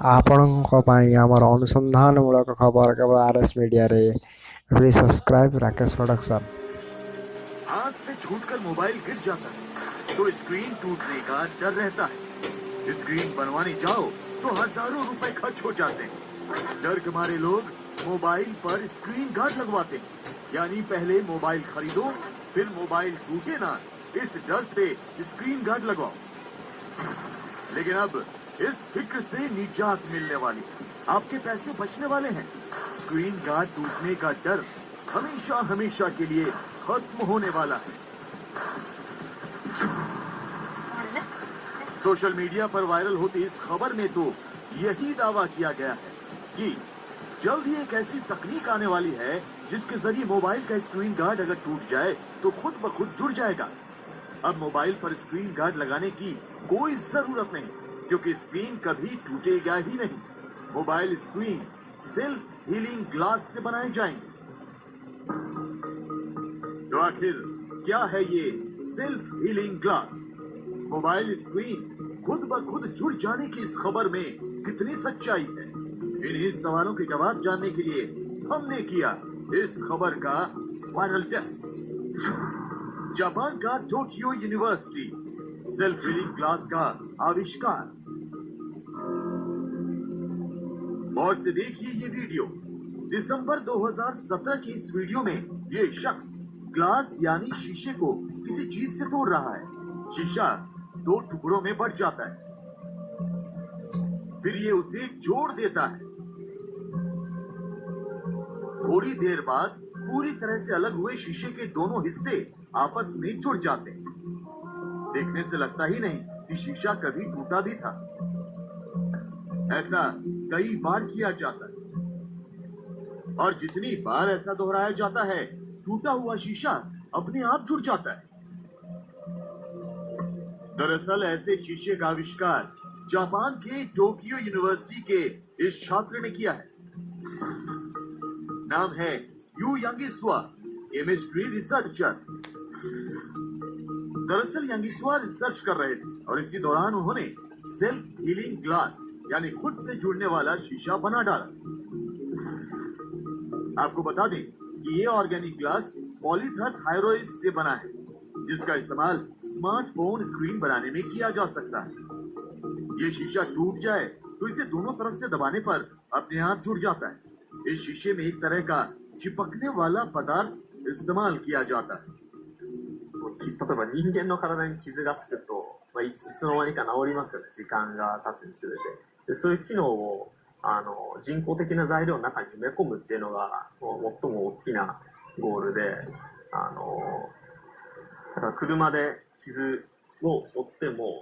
ଆପଣଙ୍କ ପାଇଁ ଆମର ଅନୁସନ୍ଧାनमୂଳକ ଖବର କେवଳ आरएस मीडिया रे। Please subscribe Rakesh production. हाथ से छूटकर मोबाइल गिर जाता है तो स्क्रीन टूटने का डर रहता है। स्क्रीन बनवाने जाओ तो हजारों रुपए खर्च हो जाते हैं। डर के मारे लोग मोबाइल पर स्क्रीन गार्ड लगवाते हैं, यानी पहले मोबाइल खरीदो फिर मोबाइल टूटे ना, इस डर से स्क्रीन गार्ड लगवाओ। लेकिन अब इस फिक्र से निजात मिलने वाली है, आपके पैसे बचने वाले हैं। स्क्रीन गार्ड टूटने का डर हमेशा हमेशा के लिए खत्म होने वाला है। सोशल मीडिया पर वायरल होती इस खबर में तो यही दावा किया गया है कि जल्द ही एक ऐसी तकनीक आने वाली है जिसके जरिए मोबाइल का स्क्रीन गार्ड अगर टूट जाए तो खुद ब खुद जुड़ जाएगा। अब मोबाइल पर स्क्रीन गार्ड लगाने की कोई जरूरत नहीं, क्योंकि स्क्रीन कभी टूटेगा ही नहीं। Mobile screen self healing glass से बनाए जाएंगे। तो आखिर क्या है ये self healing glass? Mobile screen खुद ब खुद जुड़ जाने की इस खबर में कितनी सच्चाई है? इन्हीं सवालों के जवाब जानने के लिए हमने किया इस खबर का वायरल टेस्ट। जापान का Tokyo university self healing glass का आविष्कार। और से देखिए ये वीडियो। दिसंबर 2017 की इस वीडियो में ये शख्स ग्लास यानी शीशे को किसी चीज से तोड़ रहा है। शीशा 2 टुकड़ों में बढ़ जाता है, फिर ये उसे जोड़ देता है। थोड़ी देर बाद पूरी तरह से अलग हुए शीशे के दोनों हिस्से आपस में जुड़ जाते हैं। देखने से लगता ही नहीं कि शीशा कभी टूटा भी था। ऐसा कई बार किया जाता है और जितनी बार ऐसा दोहराया जाता है टूटा हुआ शीशा अपने आप जुड़ जाता है। दरअसल ऐसे शीशे का आविष्कार जापान के टोक्यो यूनिवर्सिटी के इस छात्र ने किया है। नाम है यू यांगिस्वा, केमिस्ट्री रिसर्चर। दरअसल यांगिस्वा रिसर्च कर रहे थे और इसी दौरान उन्होंने सेल्फ हीलिंग ग्लास यानी खुद से जुड़ने वाला शीशा बना डाला। आपको बता दें कि ये ऑर्गेनिक ग्लास पॉलीथर थायरोइड से बना है, जिसका इस्तेमाल स्मार्टफोन स्क्रीन बनाने में किया जा सकता है। ये शीशा टूट जाए तो इसे दोनों तरफ से दबाने पर अपने आप जुड़ जाता है। इस शीशे में एक तरह का चिपकने वाला पदार्थ इस्तेमाल किया जाता है। 例えば人間の体に傷がつくと、いつの間にか治りますよね、時間が経つにつれて。でそういう機能を人工的な材料の中に埋め込むっていうのが最も大きなゴールで、だから車で傷を負っても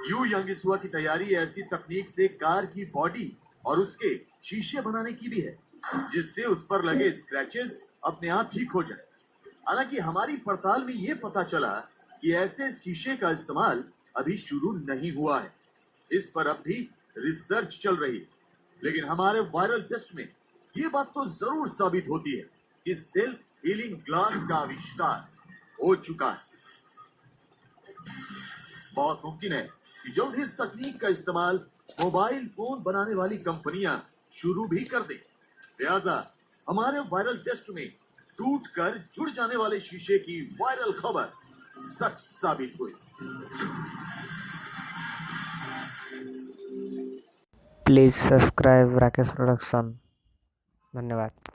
यू यांगिस्वा की तैयारी ऐसी तकनीक से कार की बॉडी और उसके शीशे बनाने की भी है, जिससे उस पर लगे स्क्रैचेस अपने आप ठीक हो जाए। हालांकि हमारी पड़ताल में ये पता चला कि ऐसे शीशे का इस्तेमाल अभी शुरू नहीं हुआ है, इस पर अब भी रिसर्च चल रही है। लेकिन हमारे वायरल टेस्ट में ये बात तो जरूर साबित होती है कि सेल्फ हीलिंग ग्लास का आविष्कार हो चुका है। बहुत मुमकिन है कि जल्द ही इस तकनीक का इस्तेमाल मोबाइल फोन बनाने वाली कंपनियां शुरू भी कर दें। लिहाजा हमारे वायरल टेस्ट में टूट कर जुड़ जाने वाले शीशे की वायरल खबर सच साबित हुई। Please subscribe Rakesh production. धन्यवाद।